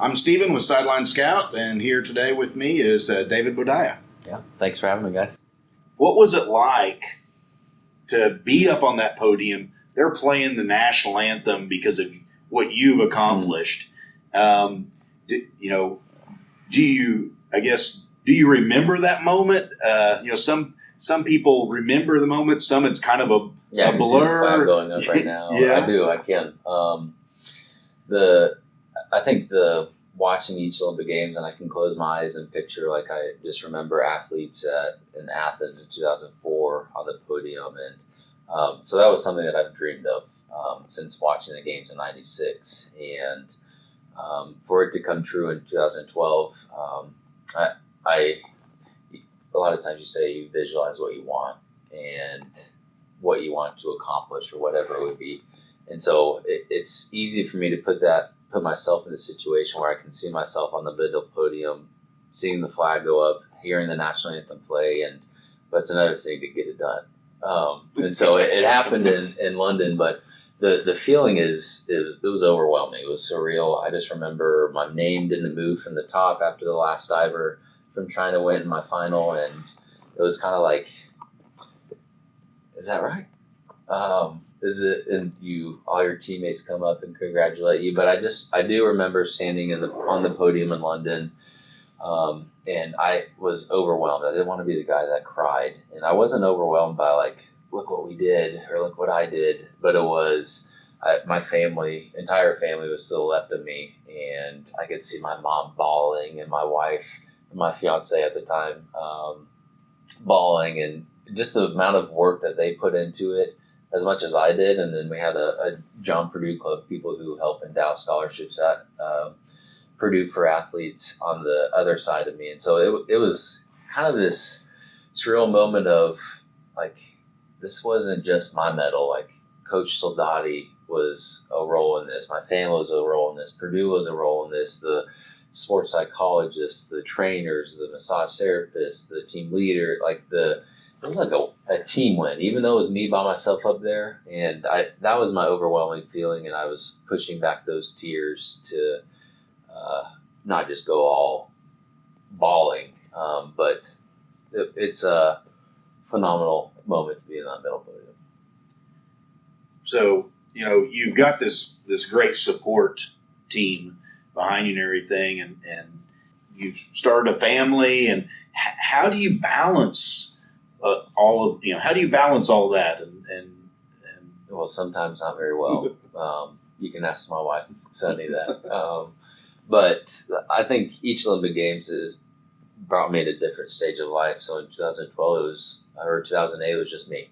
I'm Steven with SideLine Scout, and here today with me is David Boudia. Yeah, thanks for having me, guys. What was it like to be up on that podium? They're playing the national anthem because of what you've accomplished. Do you remember that moment? Some people remember the moment. Some it's kind of a I can see the flag going up right now. Yeah. I do. I can. I think watching each Olympic Games, and I can close my eyes and picture, like, I just remember athletes in Athens in 2004 on the podium, and so that was something that I've dreamed of since watching the games in '96, and for it to come true in 2012, a lot of times you say you visualize what you want and what you want to accomplish or whatever it would be. And so it's easy for me to put myself in a situation where I can see myself on the middle podium, seeing the flag go up, hearing the national anthem play, but it's another thing to get it done. And so it happened in London, but the feeling it was overwhelming. It was surreal. I just remember my name didn't move from the top after the last diver from trying to win my final, and it was kind of like, is that right? Is it? And all your teammates come up and congratulate you. But I do remember standing on the podium in London, and I was overwhelmed. I didn't want to be the guy that cried, and I wasn't overwhelmed by, like, look what we did or look what I did, but it was my entire family was still left of me, and I could see my mom bawling and my wife, my fiance at the time, bawling, and just the amount of work that they put into it as much as I did. And then we had a John Purdue Club, people who help endow scholarships at Purdue for athletes on the other side of me. And so it was kind of this surreal moment of, like, this wasn't just my medal. Like, Coach Soldati was a role in this. My family was a role in this. Purdue was a role in this. The sports psychologists, the trainers, the massage therapists, the team leader, it was like a team win, even though it was me by myself up there. And that was my overwhelming feeling, and I was pushing back those tears to not just go all bawling, but it's a phenomenal moment to be in that middle podium. So, you've got this great support team behind you and everything, and you've started a family, and how do you balance all that? And well, sometimes not very well. You can ask my wife, Sunny, that. But I think each Olympic Games has brought me at a different stage of life. So in 2012, 2008, it was just me,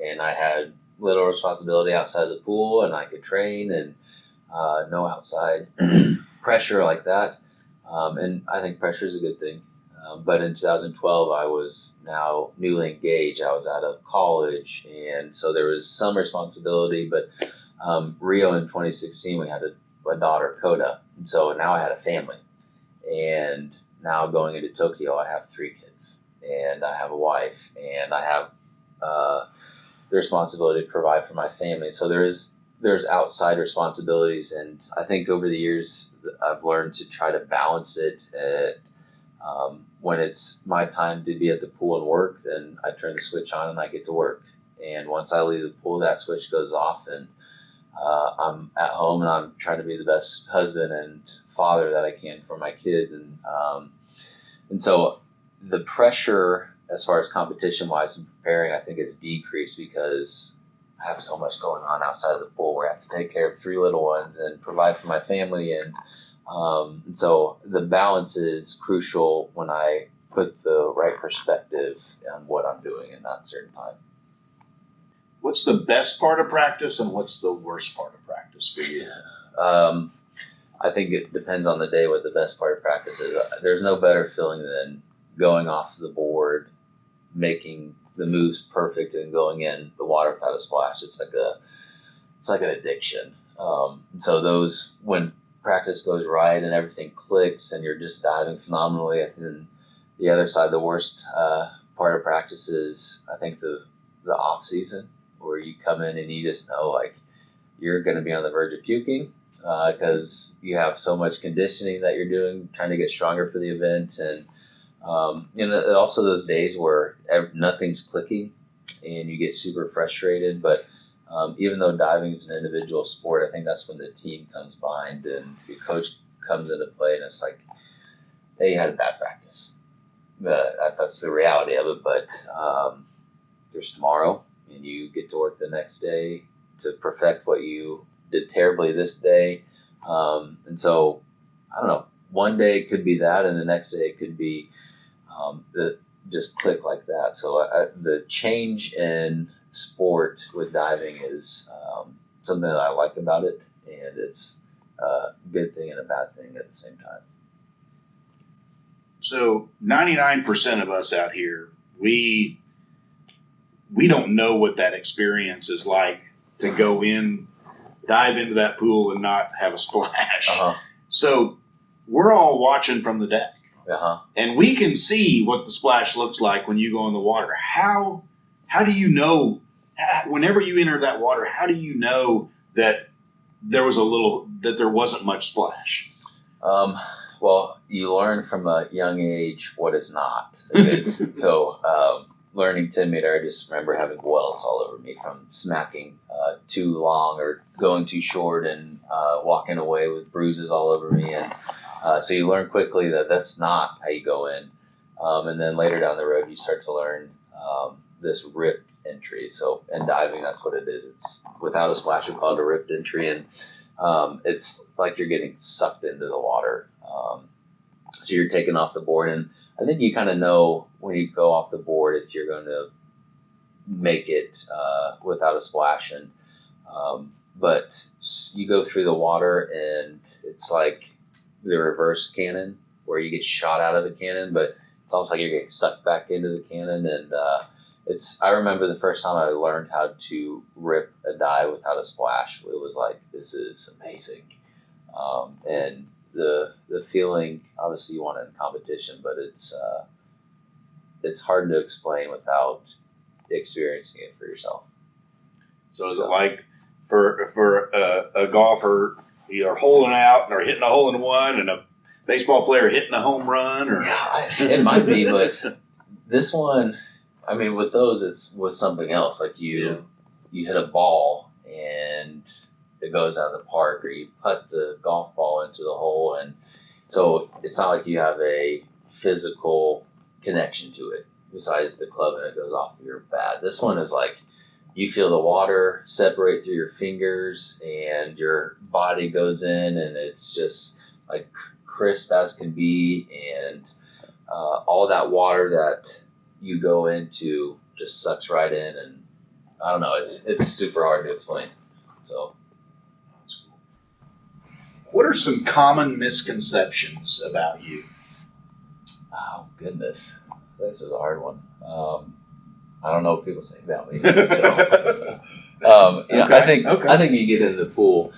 and I had little responsibility outside the pool, and I could train, and no outside pressure like that. And I think pressure is a good thing. But in 2012, I was now newly engaged. I was out of college, and so there was some responsibility. But Rio in 2016, we had a daughter, Coda, and so now I had a family. And now going into Tokyo, I have 3 kids, and I have a wife, and I have the responsibility to provide for my family. So there's outside responsibilities, and I think over the years I've learned to try to balance it. When it's my time to be at the pool and work, then I turn the switch on and I get to work. And once I leave the pool, that switch goes off, and I'm at home and I'm trying to be the best husband and father that I can for my kids. And so the pressure as far as competition-wise and preparing, I think, has decreased because I have so much going on outside of the pool where I have to take care of 3 little ones and provide for my family. And so the balance is crucial when I put the right perspective on what I'm doing in that certain time. What's the best part of practice, and what's the worst part of practice for you? I think it depends on the day what the best part of practice is. There's no better feeling than going off the board, making the moves perfect, and going in the water without a splash. It's like an addiction. So when practice goes right and everything clicks and you're just diving phenomenally, then the other side, the worst part of practice is, I think, the off season, where you come in and you just know, like, you're going to be on the verge of puking, because you have so much conditioning that you're doing, trying to get stronger for the event. And, also those days where nothing's clicking and you get super frustrated. But even though diving is an individual sport, I think that's when the team comes behind and your coach comes into play, and it's like, hey, you had a bad practice. That's the reality of it. But there's tomorrow, and you get to work the next day to perfect what you did terribly this day. And so, I don't know, one day it could be that, and the next day it could be just click like that. So the change in sport with diving is something that I like about it, and it's a good thing and a bad thing at the same time. So 99% of us out here, we don't know what that experience is like to go in, dive into that pool and not have a splash. Uh-huh. So we're all watching from the deck. Uh-huh. And we can see what the splash looks like when you go in the water. How do you know, whenever you enter that water, how do you know that there wasn't much splash? Well, you learn from a young age what is not. So learning 10 meter, I just remember having welts all over me from smacking too long or going too short and walking away with bruises all over me. And so you learn quickly that that's not how you go in. And then later down the road, you start to learn this ripped entry. So in diving, that's what it is. It's without a splash, we call it a ripped entry. And it's like you're getting sucked into the water. So you're taken off the board. And I think you kind of know when you go off the board if you're going to make it without a splash. And but you go through the water, and it's like the reverse cannon where you get shot out of the cannon, but it's almost like you're getting sucked back into the cannon. And I remember the first time I learned how to rip a dive without a splash. It was like, this is amazing. And the feeling, obviously you want it in competition, but it's hard to explain without experiencing it for yourself. So is it like for a golfer, you're holding out or hitting a hole in one, and a baseball player hitting a home run? Or yeah, it might be, but this one, I mean, with those, it's with something else. Like you hit a ball and it goes out of the park, or you put the golf ball into the hole, and so it's not like you have a physical connection to it besides the club and it goes off of your bat. This one is like you feel the water separate through your fingers and your body goes in, and it's just like crisp as can be, and all that water that you go into just sucks right in, and I don't know, it's super hard to explain. So what are some common misconceptions about you? Oh goodness, this is a hard one. I don't know what people say about me. So, I think you get into the pool,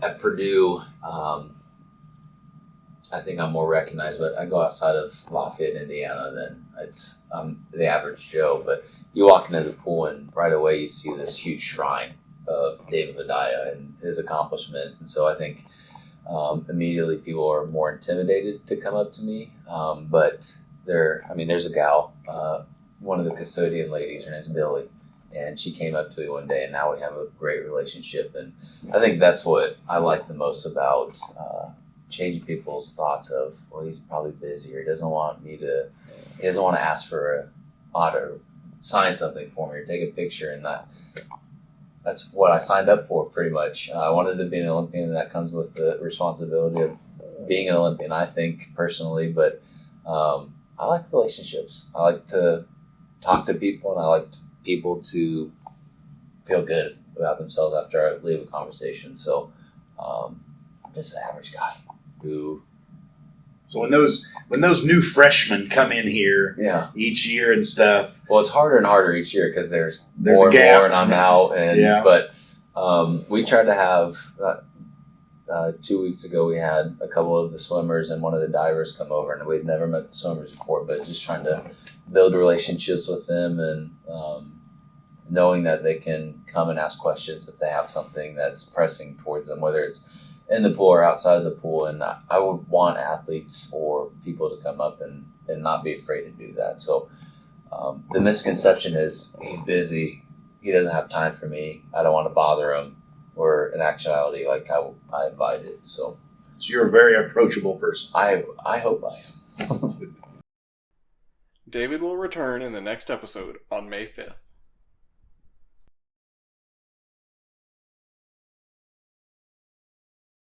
at Purdue, I think I'm more recognized, but I go outside of Lafayette, Indiana, then I'm the average Joe. But you walk into the pool and right away you see this huge shrine of David Boudia and his accomplishments. And so I think immediately people are more intimidated to come up to me. But there's a gal, one of the custodian ladies, her name's Billy, and she came up to me one day, and now we have a great relationship. And I think that's what I like the most about changing people's thoughts of, well, he's probably busy, or he doesn't want to ask for a auto, sign something for me or take a picture. And that's what I signed up for pretty much. I wanted to be an Olympian, and that comes with the responsibility of being an Olympian, I think, personally. But I like relationships. I like to talk to people, and I like people to feel good about themselves after I leave a conversation. So I'm just an average guy who. So when those new freshmen come in here each year and stuff. Well, it's harder and harder each year because there's a more and gap. more, and I'm out. And but we tried to have 2 weeks ago. We had a couple of the swimmers and one of the divers come over, and we'd never met the swimmers before, but just trying to build relationships with them and knowing that they can come and ask questions if they have something that's pressing towards them, whether it's in the pool or outside of the pool. And I would want athletes or people to come up and not be afraid to do that. So the misconception is he's busy, he doesn't have time for me, I don't want to bother him, or in actuality, like I invited. So you're a very approachable person. I hope I am. David will return in the next episode on May 5th.